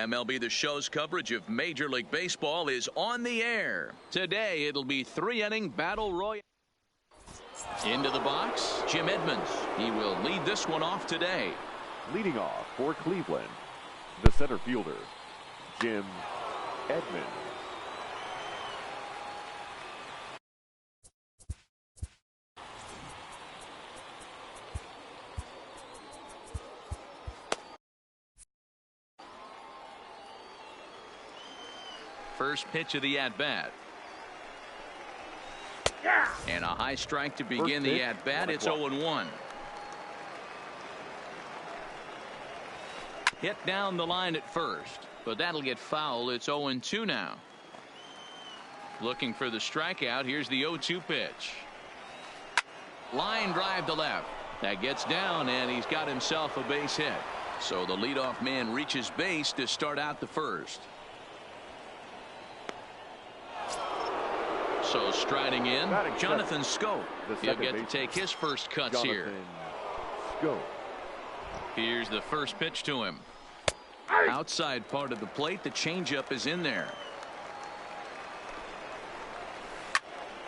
MLB The Show's coverage of Major League Baseball is on the air. Today it'll be 3-inning battle royale. Into the box, Jim Edmonds. He will lead this one off today. Leading off for Cleveland, the center fielder, Jim Edmonds. First pitch of the at-bat. And a high strike to begin the at-bat. It's 0-1. Hit down the line at first, but that'll get foul. It's 0-2 now. Looking for the strikeout. Here's the 0-2 pitch. Line drive to left. That gets down, and he's got himself a base hit. So the leadoff man reaches base to start out the first. So striding in, Jonathan Schoop. He'll get to take his first cuts here. Here's the first pitch to him. Outside part of the plate, the changeup is in there.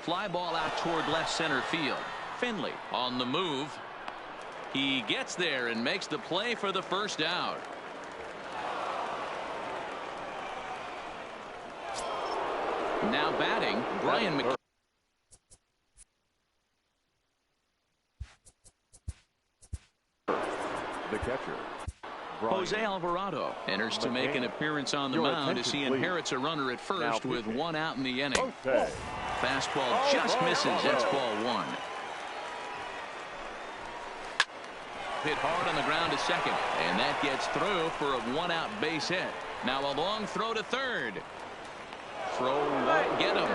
Fly ball out toward left center field. Finley on the move. He gets there and makes the play for the first out. Now batting, Brian McKenna. The catcher, Jose Alvarado enters to make an appearance on the mound as he inherits a runner at first with one out in the inning. Fastball just misses. That's ball one. Hit hard on the ground to second, and that gets through for a one-out base hit. Now a long throw to third. Throw won't get him.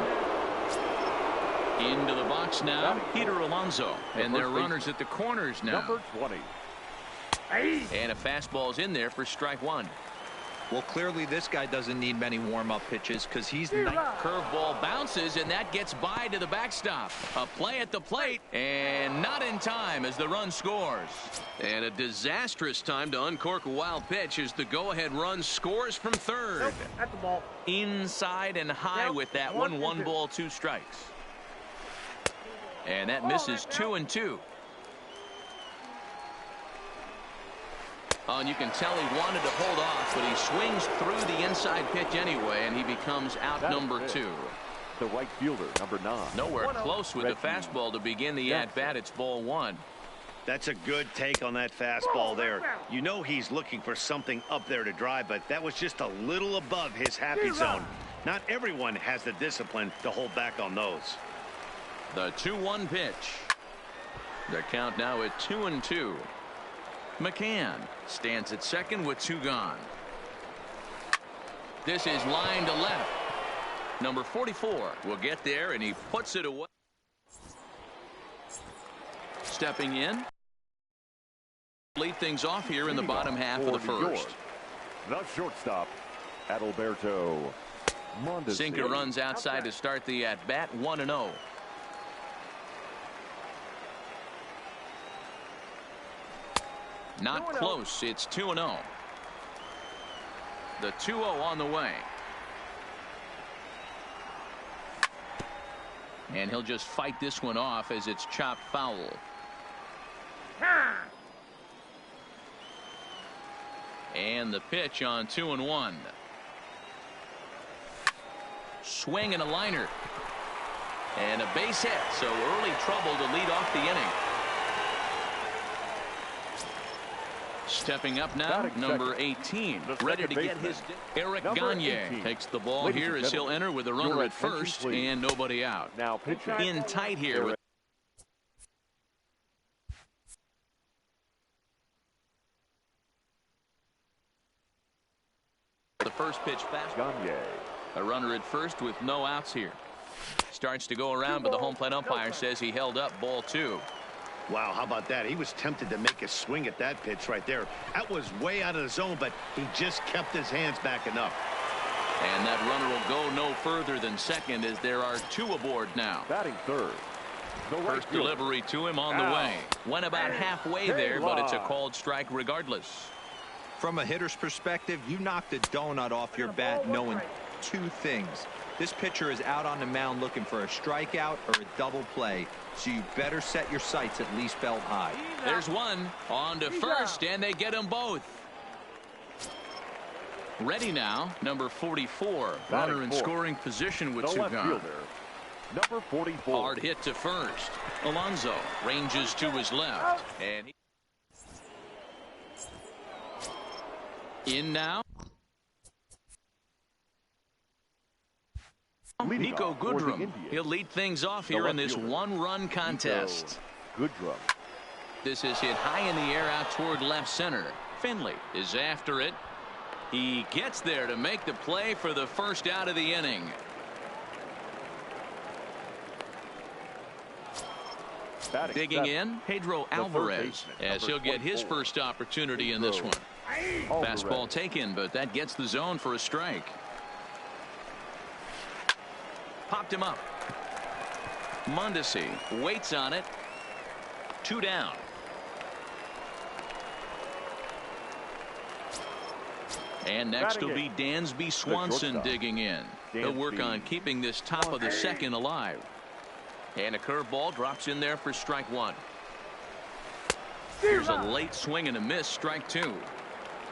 Into the box now, Peter Alonso. And they're runners at the corners now. Number 20. And a fastball's in there for strike one. Well, clearly this guy doesn't need many warm-up pitches because he's curveball bounces, and that gets by to the backstop. A play at the plate, and not in time as the run scores. And a disastrous time to uncork a wild pitch as the go-ahead run scores from third. At the ball. Inside and high with that one. 1 ball, 2 strikes. And that misses 2-2. Oh, and you can tell he wanted to hold off, but he swings through the inside pitch anyway, and he becomes out number 2. The right fielder, number 9. Nowhere close with the fastball to begin the at-bat. It's ball one. That's a good take on that fastball there. You know he's looking for something up there to drive, but that was just a little above his happy zone. Not everyone has the discipline to hold back on those. The 2-1 pitch. The count now at 2-2. McCann stands at second with 2 gone. This is line to left. Number 44 will get there, and he puts it away. Stepping in. Lead things off here in the bottom half of the first. The shortstop, Adalberto Mondesi. Sinker runs outside to start the at-bat, 1-0. Not close. It's 2-0. The 2-0 on the way. And he'll just fight this one off as it's chopped foul. And the pitch on 2-1. Swing and a liner. And a base hit. So early trouble to lead off the inning. Stepping up now, number 18, ready to get his. Eric Gagne takes the ball here as he'll enter with a runner at first and nobody out. Now pitching in tight here with the first pitch fast. Gagne. A runner at first with no outs here. Starts to go around, but the home plate umpire says he held up ball 2. Wow, how about that? He was tempted to make a swing at that pitch right there. That was way out of the zone, but he just kept his hands back enough. And that runner will go no further than second as there are 2 aboard now. Batting third. First delivery to him on the way. Went about halfway there, but it's a called strike regardless. From a hitter's perspective, you knocked a donut off your bat knowing two things. This pitcher is out on the mound looking for a strikeout or a double play, so you better set your sights at least belt high. There's one on to first, and they get them both. Ready now, number 44, runner in scoring position with two gone. Number 44. Hard hit to first. Alonso ranges to his left, and in now. Nico Goodrum. He'll lead things off here in this one-run contest. Goodrum. This is hit high in the air out toward left center. Finley is after it. He gets there to make the play for the first out of the inning. Digging in, Pedro Alvarez, as he'll get his first opportunity in this one. Fastball taken, but that gets the zone for a strike. Popped him up. Mondesi waits on it. 2 down. And next will be Dansby Swanson digging in. He'll work on keeping this top of the second alive. And a curveball drops in there for strike one. Here's a late swing and a miss, strike two.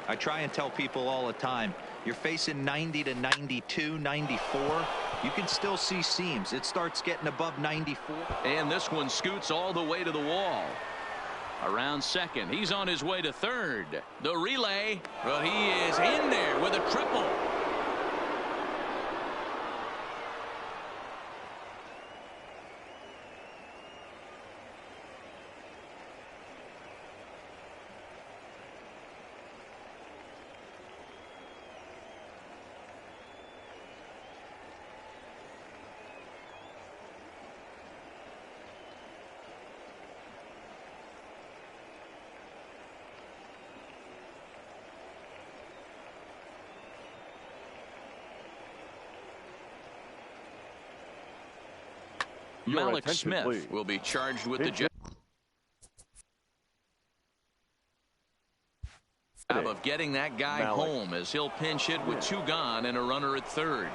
I try and tell people all the time, you're facing 90 to 92, 94. You can still see seams. It starts getting above 94. And this one scoots all the way to the wall. Around second. He's on his way to third. The relay. Well, he is in there with a triple. Malik Smith will be charged with the job of getting that guy home, as he'll pinch hit with 2 gone and a runner at third.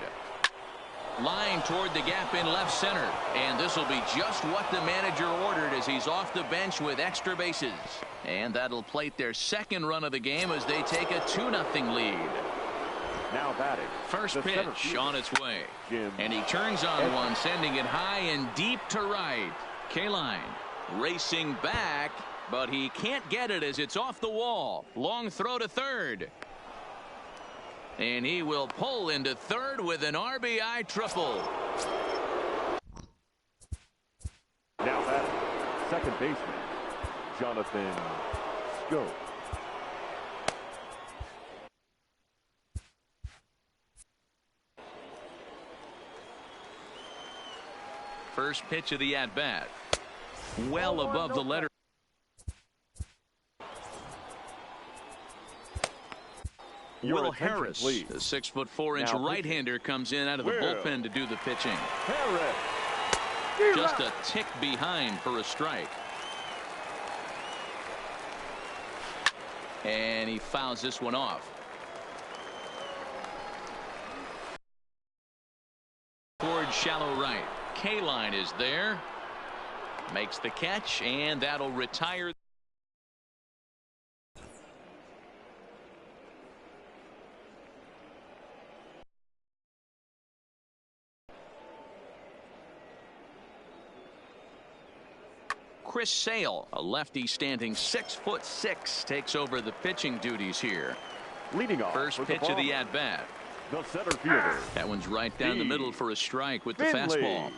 Line toward the gap in left center, and this will be just what the manager ordered as he's off the bench with extra bases. And that'll plate their second run of the game as they take a 2-0 lead. Now batting. First pitch on its way. And he turns on one, sending it high and deep to right. Kaline racing back, but he can't get it as it's off the wall. Long throw to third. And he will pull into third with an RBI triple. Now batting. Second baseman, Jonathan Schoop. First pitch of the at-bat. Well above the letter. Will Harris, the 6'4" right-hander, comes in out of the bullpen to do the pitching. Just a tick behind for a strike. And he fouls this one off. Towards shallow right. Kaline is there, makes the catch, and that'll retire. Chris Sale, a lefty standing 6'6", takes over the pitching duties here. Leading off. First pitch of the at-bat. The center fielder. That one's right down the middle for a strike with the fastball.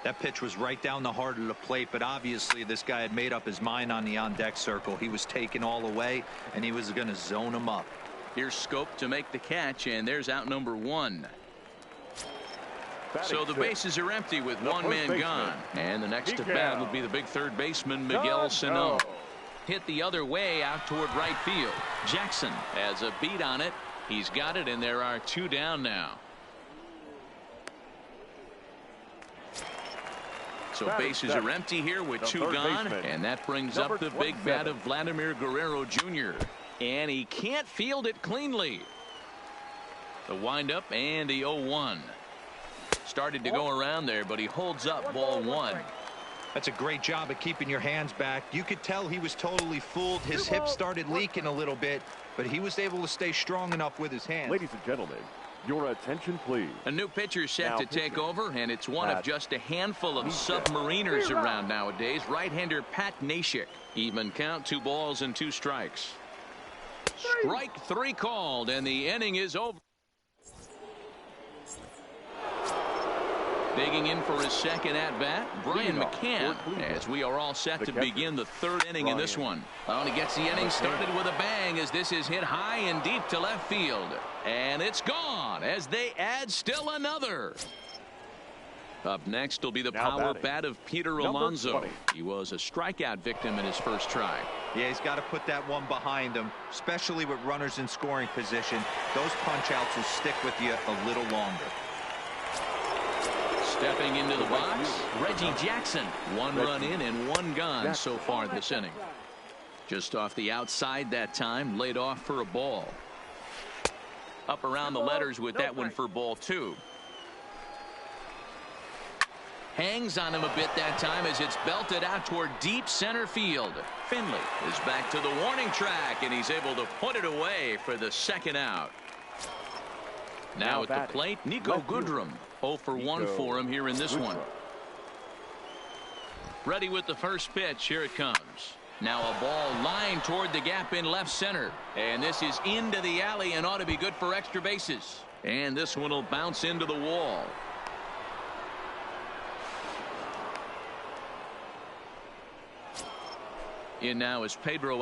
That pitch was right down the heart of the plate, but obviously this guy had made up his mind on the on-deck circle. He was taken all the way, and he was going to zone him up. Here's Schoop to make the catch, and there's out number one. So the bases are empty with one man gone. And the next to bat will be the big third baseman, Miguel Sano. Hit the other way out toward right field. Jackson has a beat on it. He's got it, and there are 2 down now. So bases are empty here with 2 gone, and that brings up the big bat of Vladimir Guerrero Jr. And he can't field it cleanly. The windup and the 0-1. Started to go around there, but he holds up ball 1. That's a great job of keeping your hands back. You could tell he was totally fooled. His hip started leaking a little bit, but he was able to stay strong enough with his hands. Ladies and gentlemen, your attention, please. A new pitcher set Now to take pitching. over, and it's one of just a handful of submariners around nowadays. Right-hander Pat Nashik. Even count, 2 balls and 2 strikes. Strike 3 called, and the inning is over. Digging in for his second at-bat, Brian McCann, as we are all set to begin the 3rd inning in this one. Oh, and he gets the inning started with a bang as this is hit high and deep to left field. And it's gone as they add still another. Up next will be the power bat of Peter Alonso. He was a strikeout victim in his first try. Yeah, he's got to put that one behind him, especially with runners in scoring position. Those punch-outs will stick with you a little longer. Stepping into the box, Reggie Jackson. 1 run in and 1 gone so far this inning. Just off the outside that time, laid off for a ball. Up around the letters with that one for ball 2. Hangs on him a bit that time as it's belted out toward deep center field. Finley is back to the warning track, and he's able to put it away for the 2nd out. Now at the plate, Nico Goodrum. 0 for 1 for him here in this one. Ready with the first pitch. Here it comes. Now a ball lined toward the gap in left center. And this is into the alley and ought to be good for extra bases. And this one will bounce into the wall. In now is Pedro.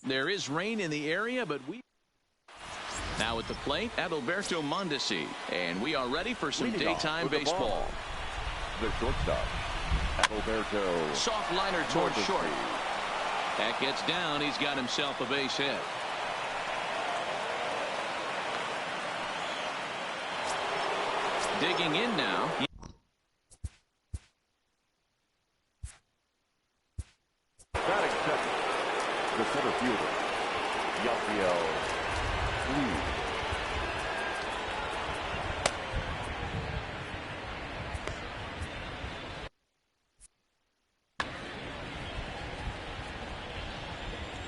There is rain in the area, but now at the plate, Adalberto Mondesi, and we are ready for some daytime baseball. The shortstop, Adalberto. Soft liner towards short. That gets down. He's got himself a base hit. Digging in now. Batting second, the center fielder, Yasiel Lee.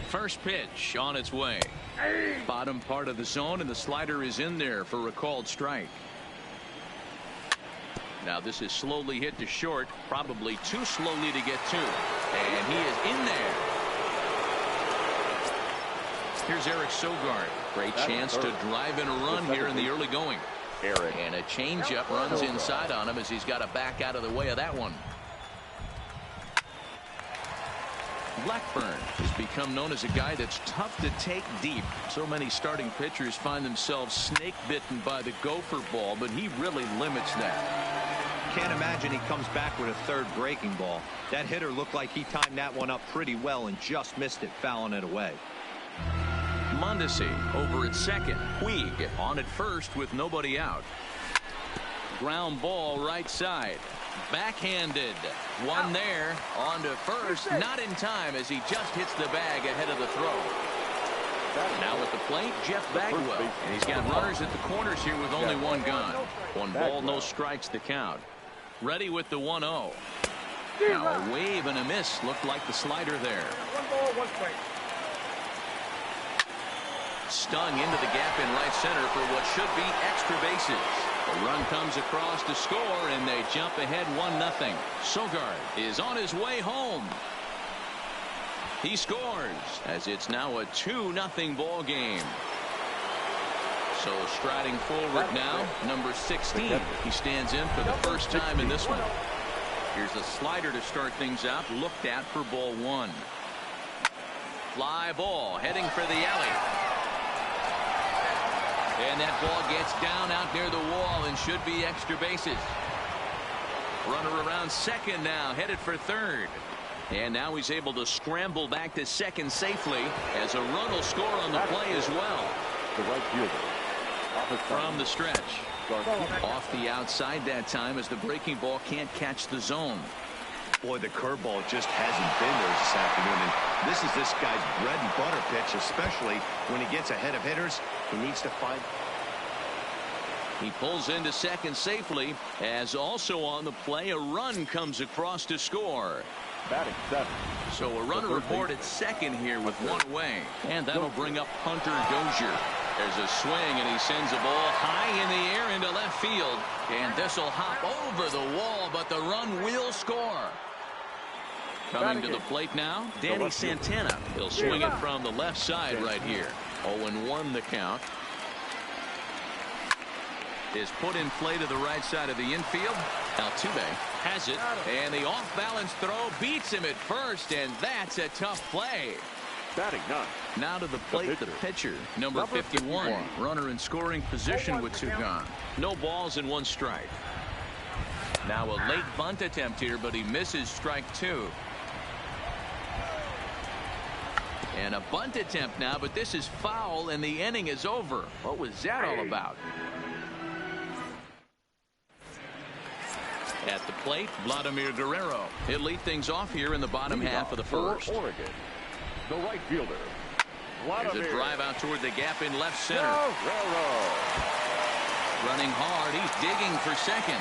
First pitch on its way. Bottom part of the zone, and the slider is in there for a called strike. Now this is slowly hit to short, probably too slowly to get to. And he is in there. Here's Eric Sogard. Great chance to drive in a run here in the early going. And a changeup runs inside on him as he's got to back out of the way of that one. Blackburn has become known as a guy that's tough to take deep. So many starting pitchers find themselves snake bitten by the gopher ball, but he really limits that. Can't imagine he comes back with a third breaking ball. That hitter looked like he timed that one up pretty well and just missed it, fouling it away. Mondesi over at second. Puig on at first with nobody out. Ground ball right side. Backhanded. One there. On to first. Not in time as he just hits the bag ahead of the throw. Now at the plate, Jeff Bagwell. And he's got runners at the corners here with only one gone. One ball, no strikes to count. Ready with the 1-0. Now a wave and a miss. Looked like the slider there. 1 ball, 1 strike. Stung into the gap in right center for what should be extra bases. A run comes across to score, and they jump ahead 1-0. Sogard is on his way home. He scores as it's now a 2-0 ball game. So striding forward now, number 16. He stands in for the first time in this one. Here's a slider to start things out, looked at for ball 1. Fly ball heading for the alley. And that ball gets down out near the wall and should be extra bases. Runner around second now, headed for third. And now he's able to scramble back to second safely as a run will score on the play as well. The right fielder. From the stretch. Off the outside that time as the breaking ball can't catch the zone. Boy, the curveball just hasn't been there this afternoon. And this is this guy's bread and butter pitch, especially when he gets ahead of hitters. He needs to find. He pulls into second safely as also on the play a run comes across to score. Batting 7. So a runner report at second here with one away. And that'll bring up Hunter Dozier. There's a swing and he sends a ball high in the air into left field. And this will hop over the wall, but the run will score. Coming to the plate now, Danny Santana. He'll swing it from the left side right here. 0-1 the count. Is put in play to the right side of the infield. Altuve has it, and the off-balance throw beats him at first, and that's a tough play. Batting 9. Now to the plate, the pitcher, number 51. Runner in scoring position with 2 gone. No balls and 1 strike. Now a late bunt attempt here, but he misses strike 2. And a bunt attempt now, but this is foul, and the inning is over. What was that all about? At the plate, Vladimir Guerrero. He'll lead things off here in the bottom half of the first. Oregon, the right fielder. There's a drive out toward the gap in left center. Guerrero. Running hard. He's digging for second.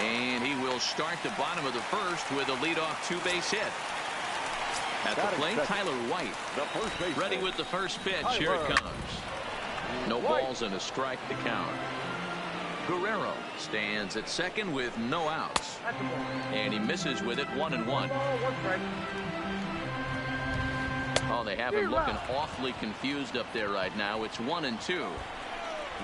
And he will start the bottom of the first with a leadoff 2-base hit. At the plate, Tyler White. Ready with the first pitch. Here it comes. No balls and a strike to count. Guerrero stands at second with no outs. And he misses with it 1-1. Oh, they have him looking awfully confused up there right now. It's 1-2.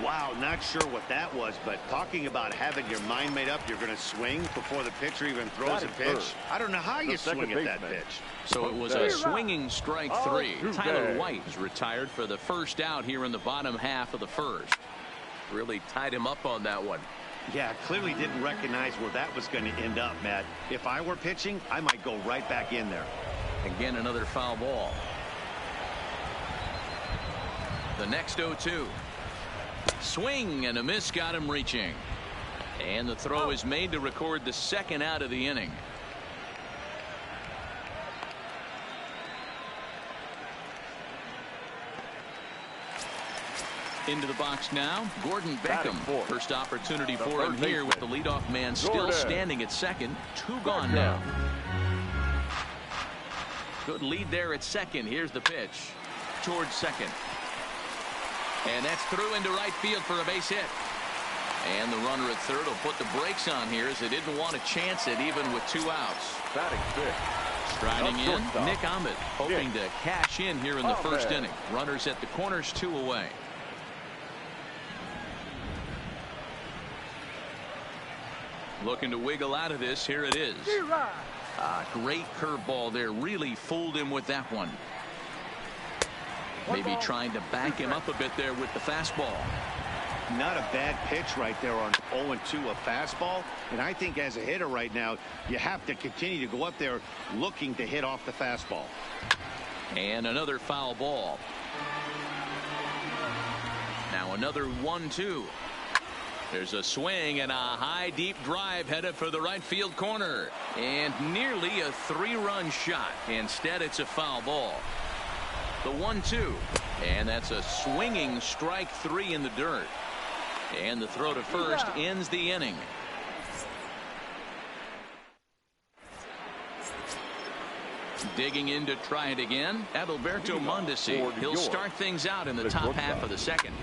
Wow, not sure what that was, but talking about having your mind made up, you're going to swing before the pitcher even throws a pitch. I don't know how you swing at that pitch. So it was a swinging strike three. Tyler White is retired for the first out here in the bottom half of the first. Really tied him up on that one. Yeah, clearly didn't recognize where that was going to end up, Matt. If I were pitching, I might go right back in there. Again, another foul ball. The next 0-2. Swing and a miss got him reaching. And the throw is made to record the second out of the inning. Into the box now, Gordon Beckham. First opportunity for him here with the leadoff man still standing at second. 2 gone now. Good lead there at second. Here's the pitch towards second. And that's through into right field for a base hit. And the runner at third will put the brakes on here as they didn't want to chance it even with 2 outs. Batting fifth. Striding in, Nick Ahmed, hoping to cash in here in the first inning. Runners at the corners, 2 away. Looking to wiggle out of this. Here it is. Great curveball there. Really fooled him with that one. Maybe trying to back him up a bit there with the fastball. Not a bad pitch right there on 0-2, a fastball. And I think as a hitter right now, you have to continue to go up there looking to hit off the fastball. And another foul ball. Now another 1-2. There's a swing and a high deep drive headed for the right field corner. And nearly a 3-run shot. Instead, it's a foul ball. The 1-2. And that's a swinging strike 3 in the dirt. And the throw to first ends the inning. Digging in to try it again, Adalberto Mondesi. He'll start things out in the top half of the second.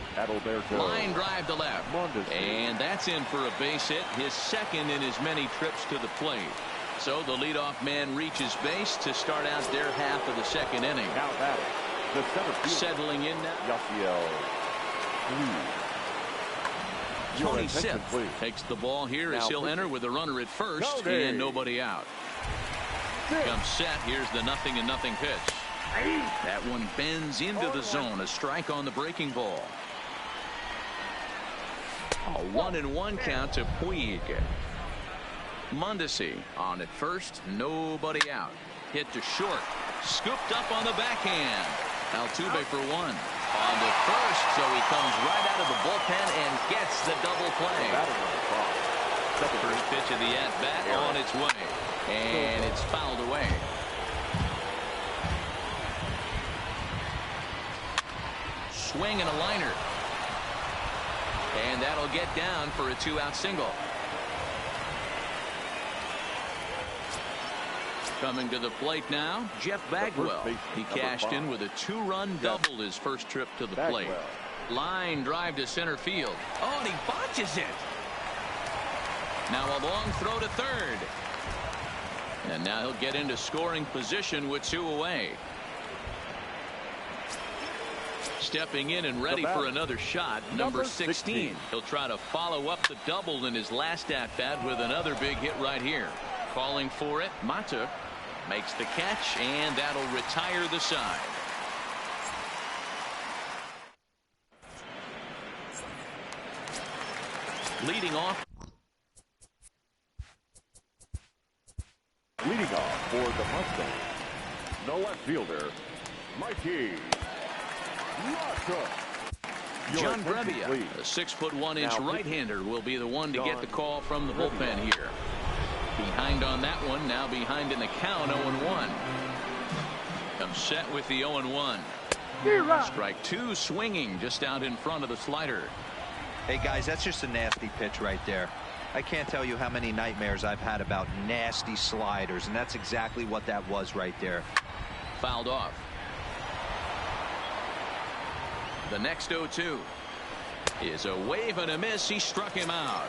Line drive to left. And that's in for a base hit, his second in as many trips to the plate. So the leadoff man reaches base to start out their half of the second inning. Now batting, the center fielder, settling in now. Tony Sipp takes the ball here as he'll enter with a runner at first and nobody out. Comes set. Here's the 0-0 pitch. That one bends into the zone. A strike on the breaking ball. A 1-1 count to Puig. Mondesi on at first. Nobody out. Hit to short. Scooped up on the backhand. Altuve for 1. On to first, so he comes right out of the bullpen and gets the double play. First pitch of the at-bat on its way. And it's fouled away. Swing and a liner. And that'll get down for a 2-out single. Coming to the plate now, Jeff Bagwell. He cashed in with a 2-run double his first trip to the plate. Line drive to center field. Oh, and he botches it. Now a long throw to third. And now he'll get into scoring position with 2 away. Stepping in and ready for another shot, number 16. He'll try to follow up the double in his last at-bat with another big hit right here. Calling for it, Mata makes the catch, and that'll retire the side. Leading off. Leading off for the Mustangs, the left fielder, Mikey Mata. John Brebbia, a 6'1" right-hander, will be the one to get the call from the bullpen here. Behind on that one, now behind in the count, 0-1. Comes set with the 0-1. Strike 2, swinging just out in front of the slider. Hey guys, that's just a nasty pitch right there. I can't tell you how many nightmares I've had about nasty sliders, and that's exactly what that was right there. Fouled off. The next 0-2 is a wave and a miss. He struck him out.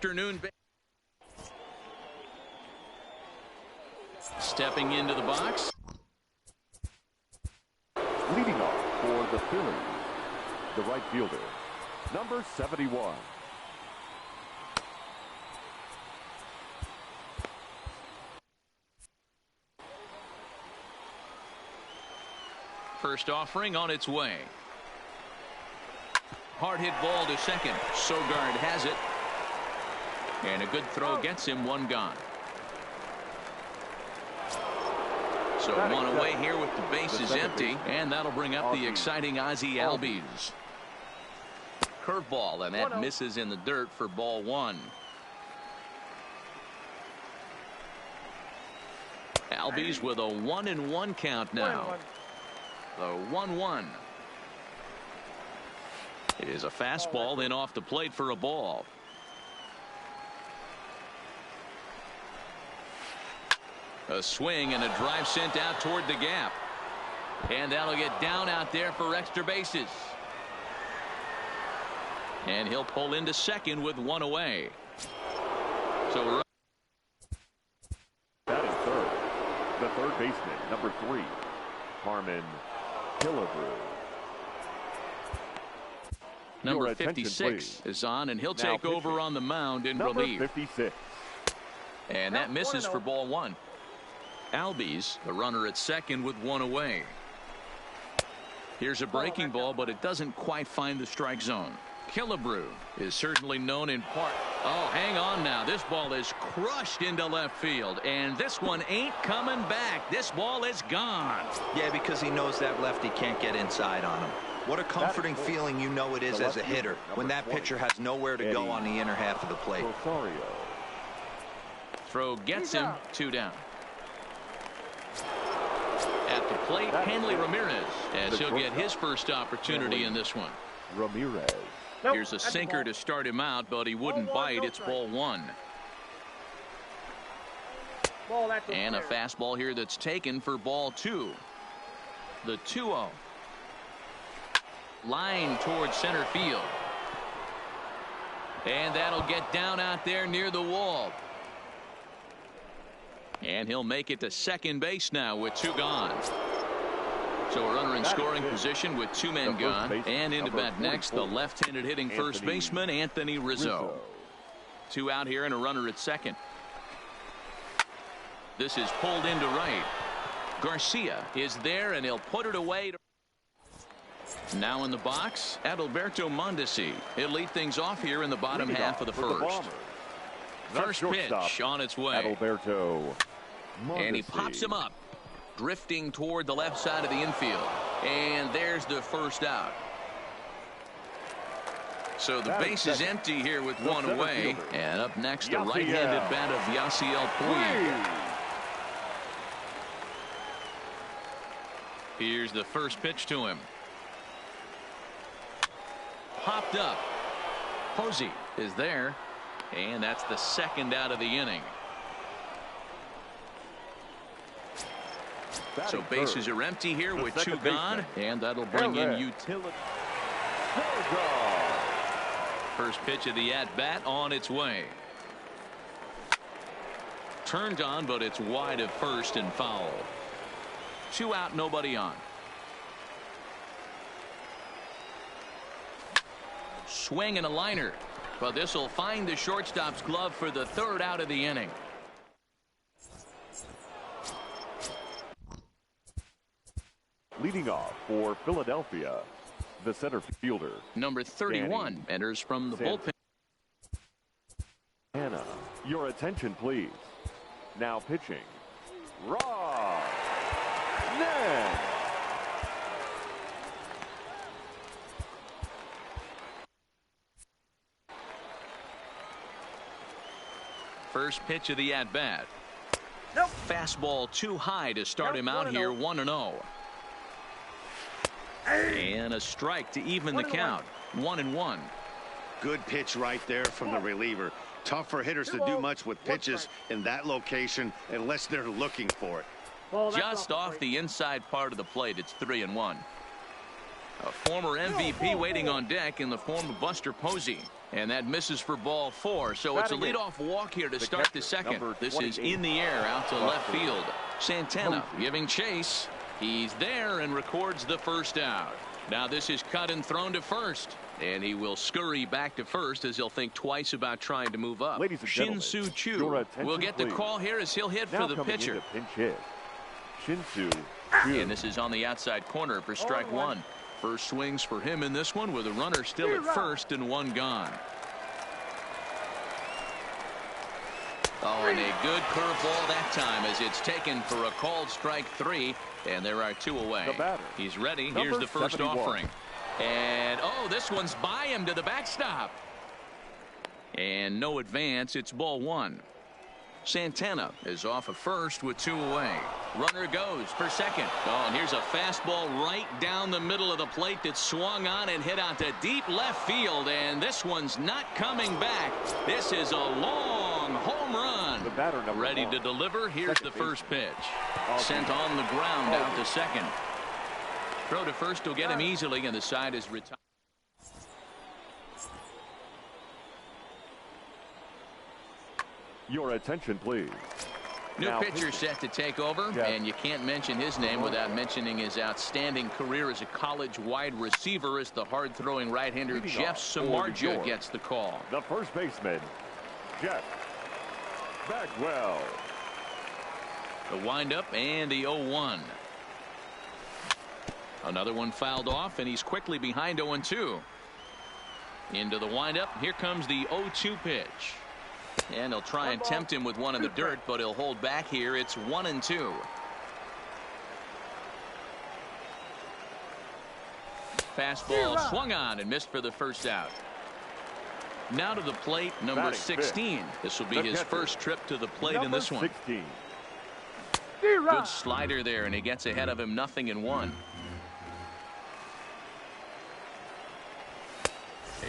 afternoon. Stepping into the box. Leading off for the Phillies, the right fielder, number 71. First offering on its way. Hard hit ball to second. Sogard has it. And a good throw gets him one gone. So one away here with the bases empty. And that'll bring up the exciting Ozzie Albies. Curveball, and that misses in the dirt for ball one. Albies with a 1-1 count now. The 1-1. It is a fastball, then off the plate for a ball. A swing and a drive sent out toward the gap. And that'll get down out there for extra bases. And he'll pull into second with one away. So That is third. The third baseman, number 3, Harmon Killebrew. number 56 is on, and he'll take over on the mound in relief. 56. And that misses for ball one. Albies, the runner at second with one away. Here's a breaking ball, but it doesn't quite find the strike zone. Killebrew is certainly known in part. Oh, hang on now. This ball is crushed into left field, and this one ain't coming back. This ball is gone. Yeah, because he knows that lefty can't get inside on him. What a comforting feeling you know it is as a hitter when that pitcher has nowhere to go on the inner half of the plate. Throw gets him, 2 down. At the plate, Hanley Ramirez, as he'll get his first opportunity in this one. Ramirez. Here's a sinker to start him out, but he wouldn't bite. It's ball one. And a fastball here that's taken for ball two. The 2-0. Line towards center field. And that'll get down out there near the wall. And he'll make it to second base now with 2 gone. So a runner in scoring position with 2 men gone. And into bat next, the left-handed hitting first baseman, Anthony Rizzo. 2 out here and a runner at second. This is pulled into right. Garcia is there, and he'll put it away. Now in the box, Adalberto Mondesi. He'll lead things off here in the bottom half of the first. First pitch on its way. Adalberto Mondesi. And he pops him up, drifting toward the left side of the infield. And there's the first out. So the base is empty here with 1 away. And up next, the right-handed bat of Yasiel Puig. Here's the first pitch to him. Popped up. Posey is there. And that's the second out of the inning. So bases are empty here with 2 gone. And that'll bring in utility. First pitch of the at-bat on its way. Turned on, but it's wide of first and foul. 2 out, nobody on. Swing and a liner. But this will find the shortstop's glove for the 3rd out of the inning. Leading off for Philadelphia, the center fielder, number 31, enters from the bullpen. Hannah, your attention, please. Now pitching, Rob Ned. First pitch of the at-bat. Fastball too high to start him out here, 1-0. And a strike to even the count, 1-1. Good pitch right there from the reliever. Tough for hitters to do much with pitches in that location unless they're looking for it. Just off the inside part of the plate, it's 3-1. A former MVP waiting on deck in the form of Buster Posey. And that misses for ball 4. So it's a leadoff walk here to start the second. This is in the air out to left field. Santana giving chase. He's there and records the first out. Now this is cut and thrown to first. And he will scurry back to first as he'll think twice about trying to move up. Shin-Soo Choo will get the call here as he'll hit for the pitcher. Pinch hit. Shin-Soo Choo. And this is on the outside corner for strike 1. First swings for him in this one with a runner still at first and 1 gone. Oh, and a good curveball that time as it's taken for a called strike 3, and there are 2 away. He's ready. Here's the first 71. offering. And, oh, this one's by him to the backstop. And no advance. It's ball 1. Santana is off of first with 2 away. Runner goes for second. Oh, and here's a fastball right down the middle of the plate that swung on and hit out to deep left field. And this one's not coming back. This is a long home run. The batter number ready 1. to deliver. Here's the first pitch. Sent on the ground out to second. Throw to first will get him easily, and the side is retired. Your attention, please. New pitcher set to take over, and you can't mention his name without mentioning his outstanding career as a college wide receiver as the hard-throwing right-hander Jeff Samardzija gets the call. The first baseman, Jeff Bagwell. The windup and the 0-1. Another one fouled off, and he's quickly behind 0-2. Into the windup. Here comes the 0-2 pitch. And he'll try and tempt him with one in the dirt, but he'll hold back here. It's 1-2. Fastball swung on and missed for the first out. Now to the plate, number 16. This will be his first trip to the plate in this one. 16. Good slider there, and he gets ahead of him 0-1.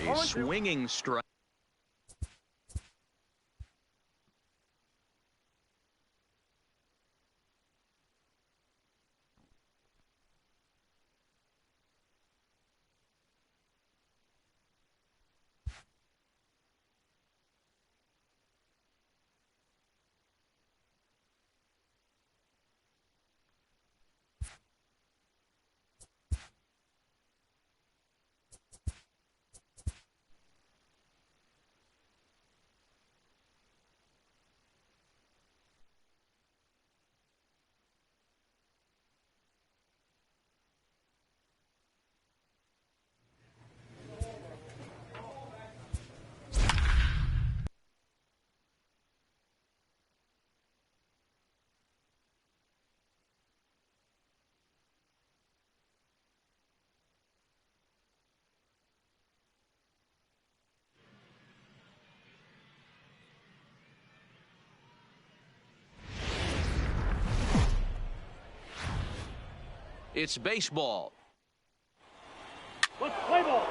A swinging strike. It's baseball. Let's play ball.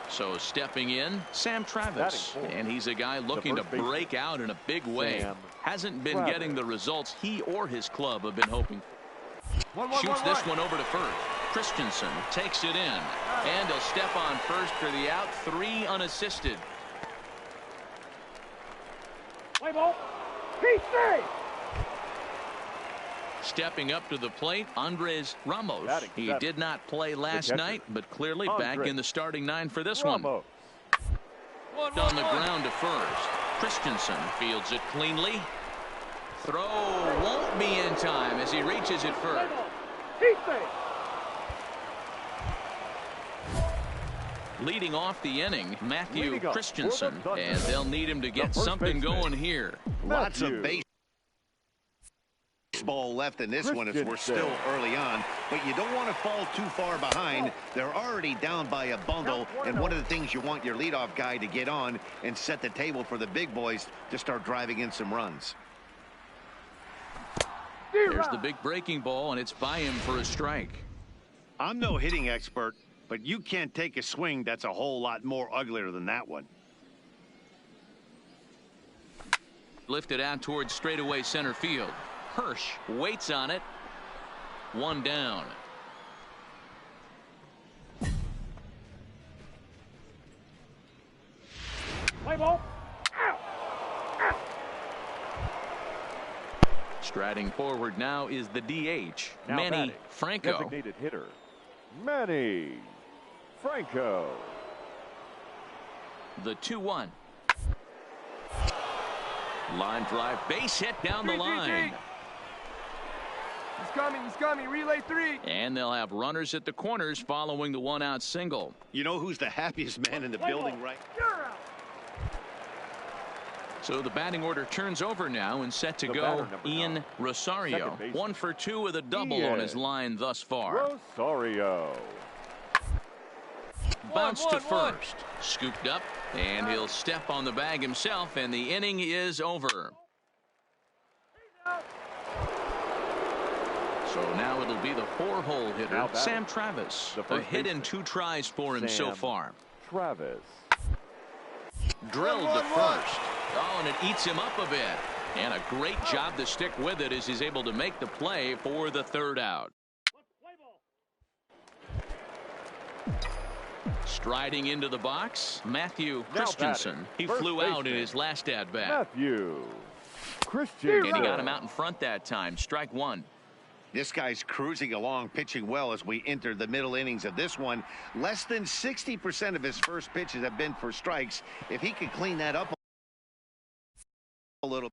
So stepping in, Sam Travis. And he's a guy looking to break out in a big way. Hasn't been getting the results he or his club have been hoping. Shoots this one over to first. Christensen takes it in. And he'll step on first for the out. 3 unassisted. Play ball. P3. Stepping up to the plate, Andres Ramos. He did not play last night, but clearly back in the starting 9 for this one. On the ground to first. Christensen fields it cleanly. Throw won't be in time as he reaches it first. Leading off the inning, Matthew Christensen, and they'll need him to get something going here. Lots of baseball left in this one as we're still early on, but you don't want to fall too far behind. They're already down by a bundle, and one of the things you want your leadoff guy to get on and set the table for the big boys to start driving in some runs. There's the big breaking ball, and it's by him for a strike. I'm no hitting expert, but you can't take a swing that's a whole lot more uglier than that one. Lifted out towards straightaway center field. Hirsch waits on it. 1 down. Striding forward now is the DH, Now Manny batting, Franco. Designated hitter, Manny Franco. The 2-1. Line drive, base hit down the line. He's coming, relay 3. And they'll have runners at the corners following the 1-out single. You know who's the happiest man in the building right now? So the batting order turns over now and set to The go batter, number Ian 9. Rosario. Second baseman. 1 for 2 with a double Ian on his line thus far. Rosario. Bounce to one. first. Scooped up, and he'll step on the bag himself, and the inning is over. So now it'll be the 4-hole hitter, Now batting, Sam Travis. the A first hit and baseman, 2 tries for him so Sam far. Travis. Drilled to first. Oh, and it eats him up a bit. And a great job to stick with it as he's able to make the play for the 3rd out. Striding into the box, Matthew Now Christensen. batting, He first flew out in baseman, his last at-bat. Matthew Christian. And he got him out in front that time. Strike 1. This guy's cruising along, pitching well as we enter the middle innings of this one. Less than 60% of his first pitches have been for strikes. If he could clean that up a little